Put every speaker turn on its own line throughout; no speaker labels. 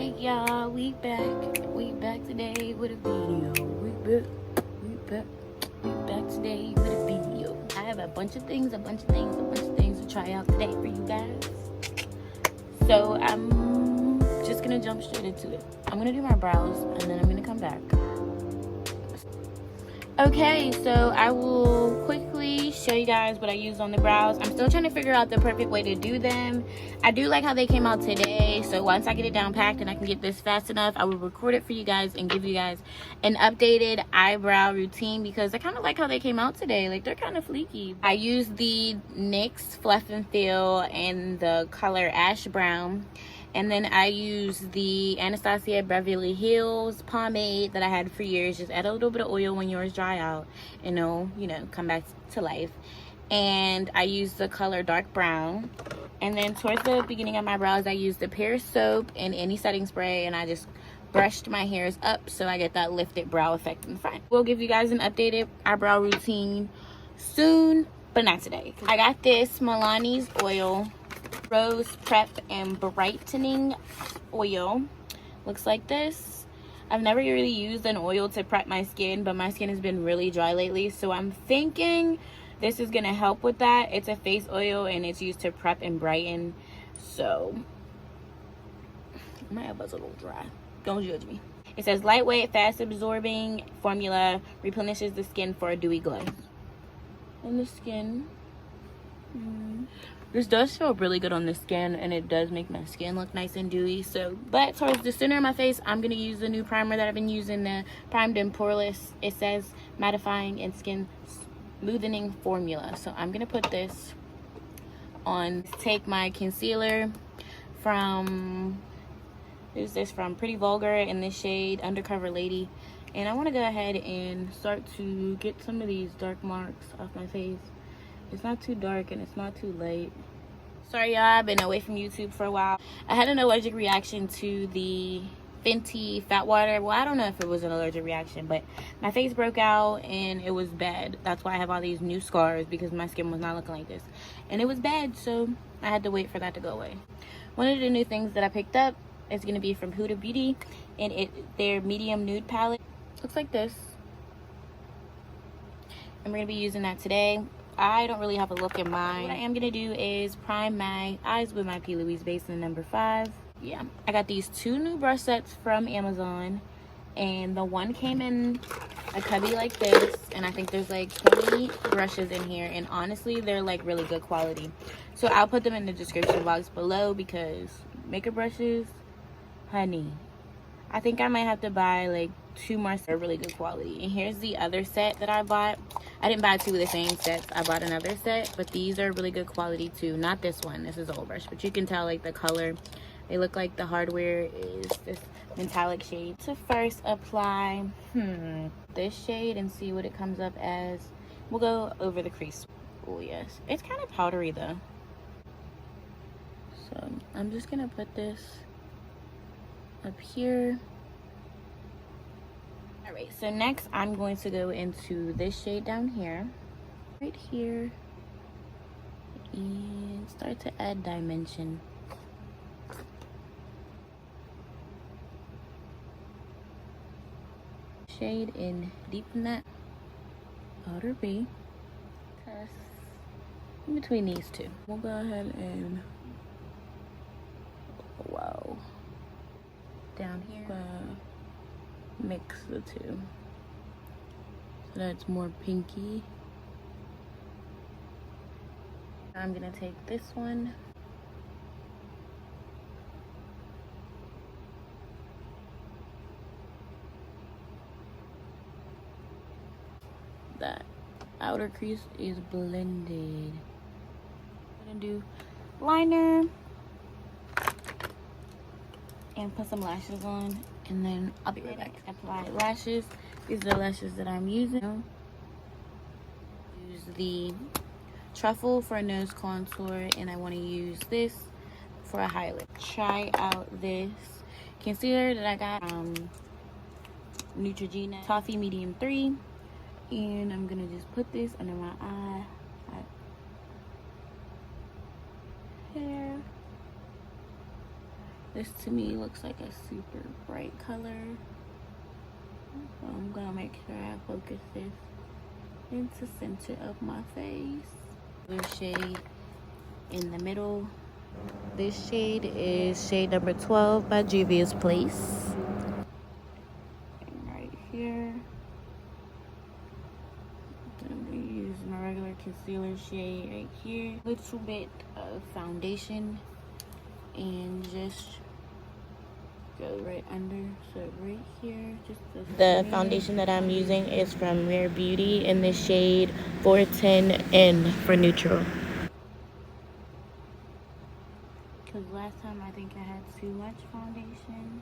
Hey y'all, we back today with a video. We back today with a video. I have a bunch of things to try out today for you guys. So I'm just gonna jump straight into it. I'm gonna do my brows and then I'm gonna come back. Okay, so I will quickly show you guys what I used on the brows. I'm still trying to figure out the perfect way to do them. I do like how they came out today, so once I get it down packed and I can get this fast enough, I will record it for you guys and give you guys an updated eyebrow routine because I kind of like how they came out today. Like, they're kind of fleeky. I used the NYX Fluff and Fill in the color Ash Brown. And then I use the Anastasia Beverly Hills pomade that I had for years. Just add a little bit of oil when yours dry out and it'll, you know, come back to life. And I use the color dark brown. And then towards the beginning of my brows, I used the Pear soap and any setting spray, and I just brushed my hairs up so I get that lifted brow effect in the front. We'll give you guys an updated eyebrow routine soon, but not today. I got this Milani's oil, Rose Prep and Brightening Oil. Looks like this. I've never really used an oil to prep my skin, but my skin has been really dry lately, so I'm thinking this is gonna help with that. It's a face oil and it's used to prep and brighten. So my elbow's a little dry, don't judge me. It says lightweight, fast absorbing formula, replenishes the skin for a dewy glow. On the skin, this does feel really good on the skin, and it does make my skin look nice and dewy. So, but towards the center of my face, I'm gonna use the new primer that I've been using, the Primed and Poreless. It says mattifying and skin smoothening formula. So I'm gonna put this on. Take my concealer from, who's this from? Pretty Vulgar in this shade Undercover Lady, and I want to go ahead and start to get some of these dark marks off my face. It's not too dark and it's not too light. Sorry y'all, I've been away from YouTube for a while. I had an allergic reaction to the Fenty Fat Water. Well, I don't know if it was an allergic reaction, but my face broke out and it was bad. That's why I have all these new scars, because my skin was not looking like this. And it was bad, so I had to wait for that to go away. One of the new things that I picked up is going to be from Huda Beauty, and their medium nude palette. Looks like this. I'm going to be using that today. I don't really have a look in mind. What I am gonna do is prime my eyes with my P. Louise base in number 5. Yeah, I got these 2 new brush sets from Amazon, and the one came in a cubby like this, and I think there's like 20 brushes in here, and honestly they're like really good quality. So I'll put them in the description box below, because makeup brushes, honey, I think I might have to buy like 2 more. They're really good quality. And here's the other set that I bought. I didn't buy 2 of the same sets. I bought another set, but these are really good quality too. Not this one. This is an old brush, but you can tell like the color. They look like the hardware is this metallic shade. To first apply this shade and see what it comes up as. We'll go over the crease. Oh yes, it's kind of powdery though. So I'm just gonna put this up here. All right, so next I'm going to go into this shade down here, right here, and start to add dimension. Shade and deepen that. Powder B. Test in between these 2. We'll go ahead and, wow, down here. Mix the 2 so that it's more pinky. I'm gonna take this one, that outer crease is blended. I'm gonna do liner and put some lashes on, and then I'll be right back. Apply lashes. These are the lashes that I'm using. Use the Truffle for a nose contour, and I want to use this for a highlight. Try out this concealer that I got from Neutrogena, Toffee Medium 3, and I'm gonna just put this under my eye, hair, This to me looks like a super bright color. So I'm gonna make sure I focus this into center of my face. This shade in the middle. This shade is shade number 12 by Juvias Place. And right here, I'm gonna use my regular concealer shade right here. Little bit of foundation and just go right under. So right here, just the foundation that I'm using is from Rare Beauty in the shade 410N for neutral. Because last time I think I had too much foundation.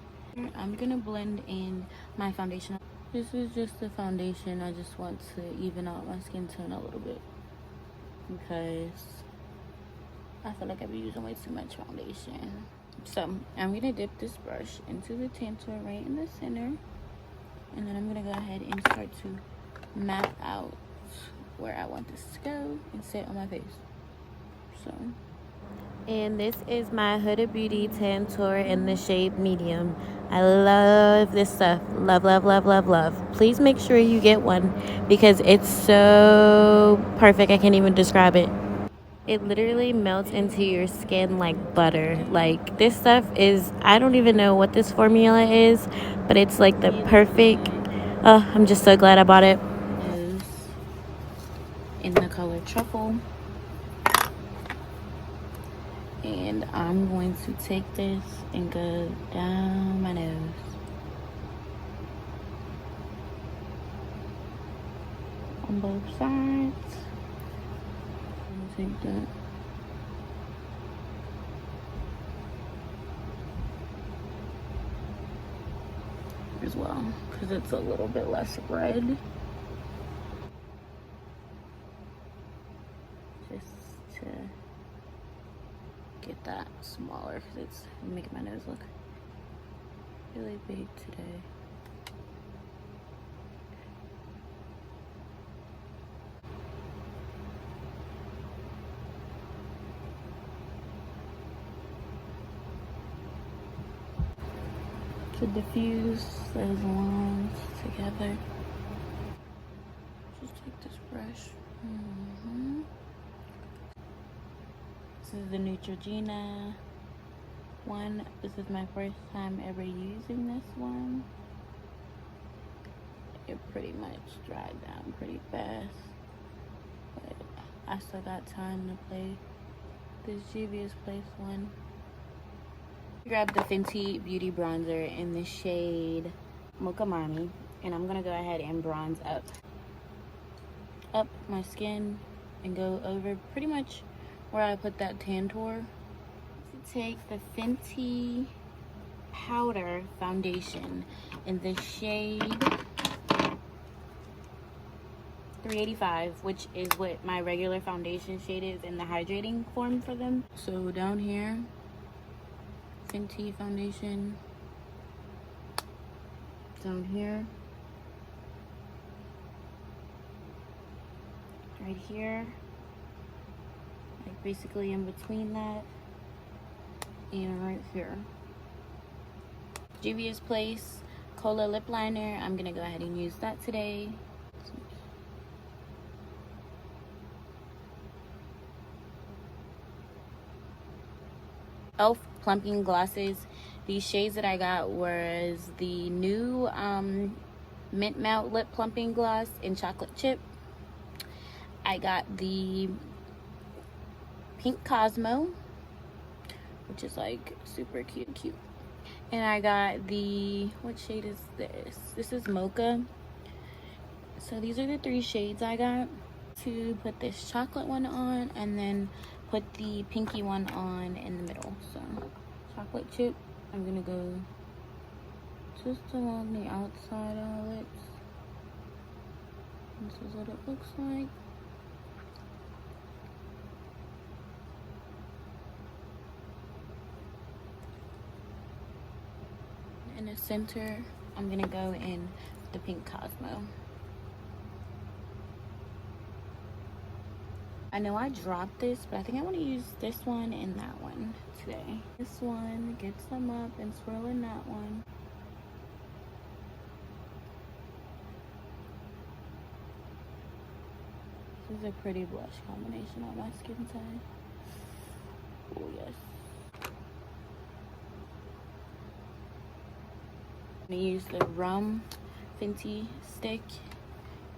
I'm gonna blend in my foundation. This is just the foundation. I just want to even out my skin tone a little bit because I feel like I've been using way too much foundation. So I'm gonna dip this brush into the Tantour right in the center, and then I'm gonna go ahead and start to map out where I want this to go and sit on my face. So, and this is my Huda Beauty Tantour in the shade medium. I love this stuff. Love, love, love, love, love. Please make sure you get one because it's so perfect. I can't even describe it. It literally melts into your skin like butter. Like, this stuff is, I don't even know what this formula is, but it's like the perfect, oh, I'm just so glad I bought it. In the color Truffle. And I'm going to take this and go down my nose. On both sides. I'm gonna take that. As well, because it's a little bit less red. Just to get that smaller because it's making my nose look really big today. To diffuse those lines together, just take this brush. This is the Neutrogena one. This is my first time ever using this one. It pretty much dried down pretty fast, but I still got time to play this Juvias Place one. Grab the Fenty Beauty Bronzer in the shade Mocha Mommy, and I'm gonna go ahead and bronze up my skin and go over pretty much where I put that Tantour. To take the Fenty Powder foundation in the shade 385, which is what my regular foundation shade is in the hydrating form for them. So down here, Fenty foundation. Down here. Right here. Like basically in between that. And right here. Juvias Place Kola lip liner. I'm gonna go ahead and use that today. Elf plumping glosses. These shades that I got was the new mint melt lip plumping gloss in chocolate chip. I got the pink Cosmo, which is like super cute. And I got the, what shade is this? This is Mocha. So these are the 3 shades I got. To put this chocolate one on and then put the pinky one on in the middle. So chocolate chip, I'm gonna go just along the outside of my lips. This is what it looks like. In the center, I'm gonna go in the pink Cosmo. I know I dropped this, but I think I want to use this one and that one today. This one, get some up and swirl in that one. This is a pretty blush combination on my skin tone. Oh yes. I'm gonna use the rum Fenty stick,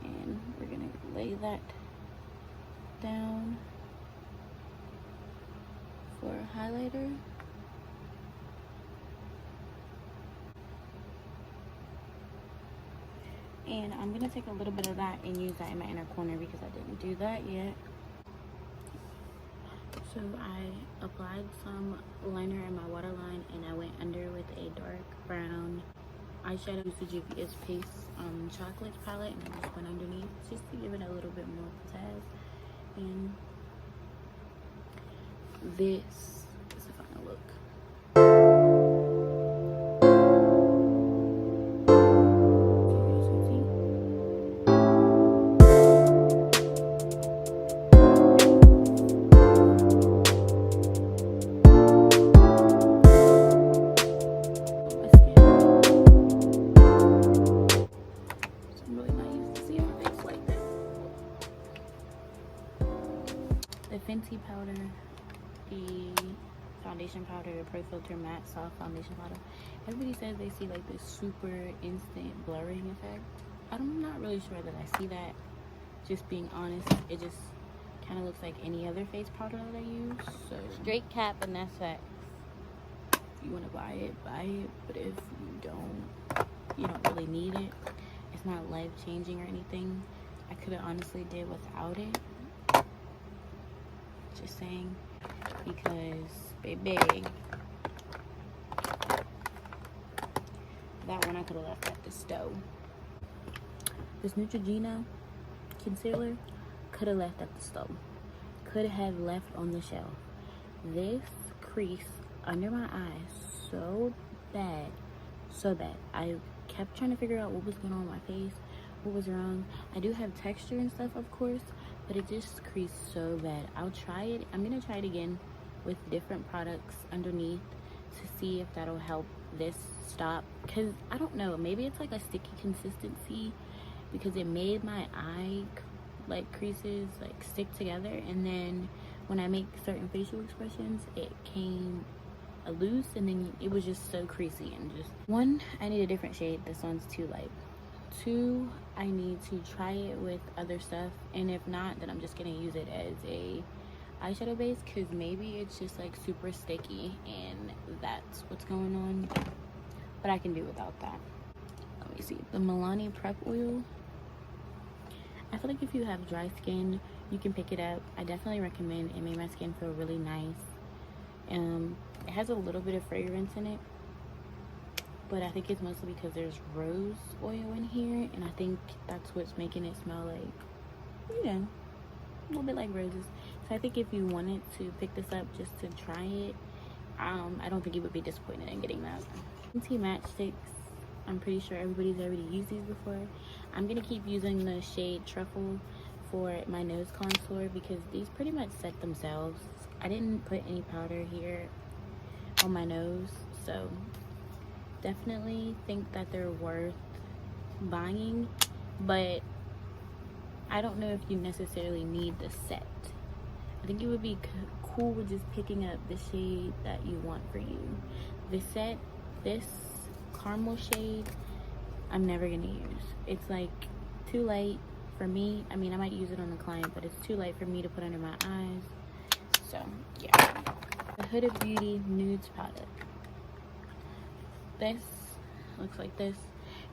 and we're gonna lay that down for a highlighter. And I'm gonna take a little bit of that and use that in my inner corner because I didn't do that yet. So I applied some liner in my waterline and I went under with a dark brown eyeshadow. Used the Juvias Place chocolate palette, and I just went underneath just to give it a little bit more pizzazz. And this is the final look. The Fenty powder, the foundation powder, the Pro Filter matte soft foundation powder. Everybody says they see like this super instant blurring effect. I'm not really sure that I see that. Just being honest, it just kind of looks like any other face powder that I use. So straight cap, and that's that. If you want to buy it, buy it. But if you don't, you don't really need it. It's not life changing or anything. I could have honestly did without it. Just saying, because baby, that one I could have left at the stove. This Neutrogena concealer could have left at the stove, could have left on the shelf. This crease under my eyes so bad, so bad. I kept trying to figure out what was going on with my face, what was wrong. I do have texture and stuff, of course, but it just creased so bad. I'll try it. I'm gonna try it again with different products underneath to see if that'll help this stop, because I don't know, maybe it's like a sticky consistency, because it made my eye like creases like stick together, and then when I make certain facial expressions it came loose, and then it was just so creasy. And just one, I need a different shade. This one's too light. Two, I need to try it with other stuff, and if not, then I'm just gonna use it as a eyeshadow base, because maybe it's just like super sticky and that's what's going on, but I can do without that. Let me see, the Milani prep oil. I feel like if you have dry skin, you can pick it up. I definitely recommend. It made my skin feel really nice. It has a little bit of fragrance in it, but I think it's mostly because there's rose oil in here, and I think that's what's making it smell like, you know, a little bit like roses. So I think if you wanted to pick this up just to try it, I don't think you would be disappointed in getting that. Fenty matchsticks. I'm pretty sure everybody's already used these before. I'm gonna keep using the shade Truffle for my nose contour because these pretty much set themselves. I didn't put any powder here on my nose, so definitely think that they're worth buying, but I don't know if you necessarily need the set. I think it would be cool with just picking up the shade that you want for you. The set, this caramel shade, I'm never gonna use. It's like too light for me. I mean, I might use it on the client, but it's too light for me to put under my eyes. So yeah, the Huda Beauty Nudes Powder. This looks like this.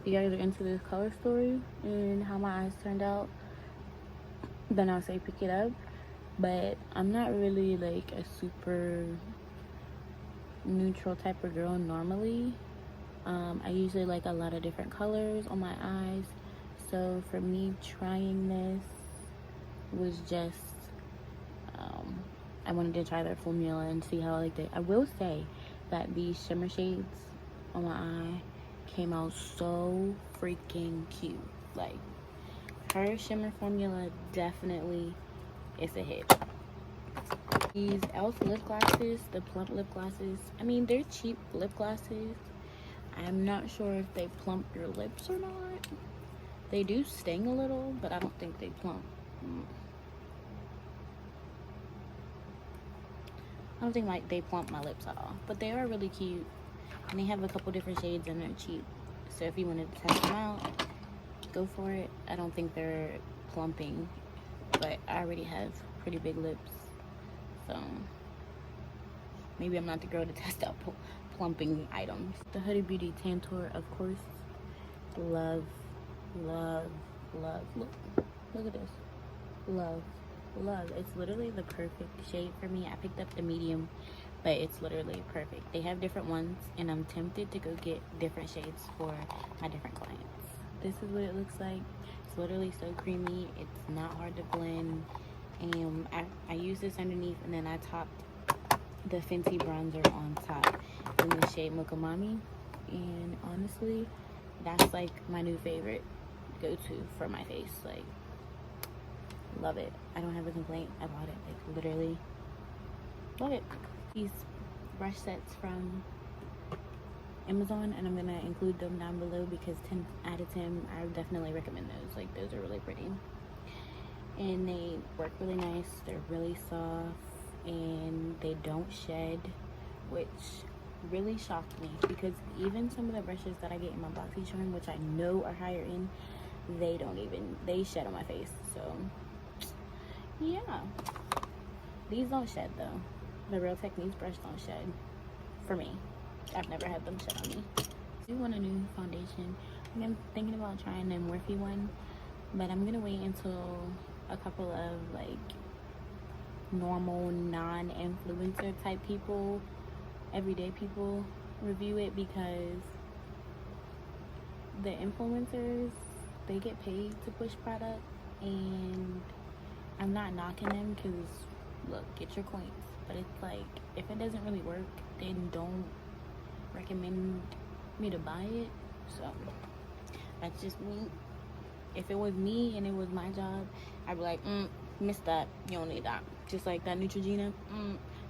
If you guys are into this color story and how my eyes turned out, then I'll say pick it up. But I'm not really like a super neutral type of girl normally. I usually like a lot of different colors on my eyes, so for me trying this was just I wanted to try their formula and see how I liked it. I will say that these shimmer shades on my eye came out so freaking cute. Like, her shimmer formula definitely it's a hit. These e.l.f. lip glosses, the plump lip glosses, I mean, they're cheap lip glosses. I'm not sure if they plump your lips or not. They do sting a little, but I don't think they plump. I don't think like they plump my lips at all, but they are really cute, and they have a couple different shades and they're cheap. So if you wanted to test them out, go for it. I don't think they're plumping, but I already have pretty big lips, so maybe I'm not the girl to test out plumping items. The Huda Beauty Tantour, of course. Love, love, love. Look at this. Love. It's literally the perfect shade for me. I picked up the medium, but it's literally perfect. They have different ones, and I'm tempted to go get different shades for my different clients. This is what it looks like. It's literally so creamy. It's not hard to blend. And I use this underneath, and then I topped the Fenty bronzer on top in the shade Mocha Mami. And honestly, that's like my new favorite go-to for my face. Like, love it. I don't have a complaint about it. Like, literally love it. These brush sets from Amazon, and I'm gonna include them down below because 10 out of 10, I would definitely recommend those. Like, those are really pretty, and they work really nice. They're really soft, and they don't shed, which really shocked me, because even some of the brushes that I get in my BoxyCharm, which I know are higher end, they shed on my face. So yeah, these don't shed though. The Real Techniques brush don't shed for me. I've never had them shed on me. I do want a new foundation. I'm thinking about trying the Morphe one, but I'm gonna wait until a couple of like normal non-influencer type people, everyday people, review it, because the influencers, they get paid to push product, and I'm not knocking them, because look, get your coins, but it's like, if it doesn't really work, then don't recommend me to buy it. So that's just me. If it was me and it was my job, I'd be like, miss that, you don't need that. Just like that Neutrogena,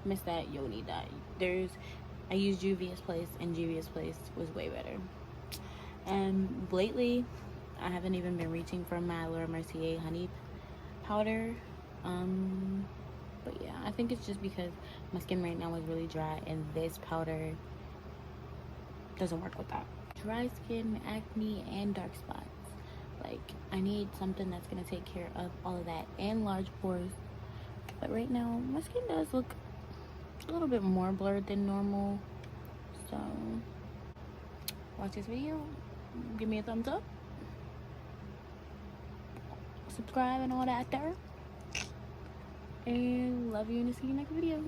miss that, you don't need that. I used Juvias Place, and Juvias Place was way better. And lately, I haven't even been reaching for my Laura Mercier honey powder. But yeah, I think it's just because my skin right now is really dry, and this powder doesn't work with that. Dry skin, acne, and dark spots. Like, I need something that's gonna take care of all of that, and large pores. But right now, my skin does look a little bit more blurred than normal. So watch this video, give me a thumbs up, subscribe and all that there, and love you, and see you next video.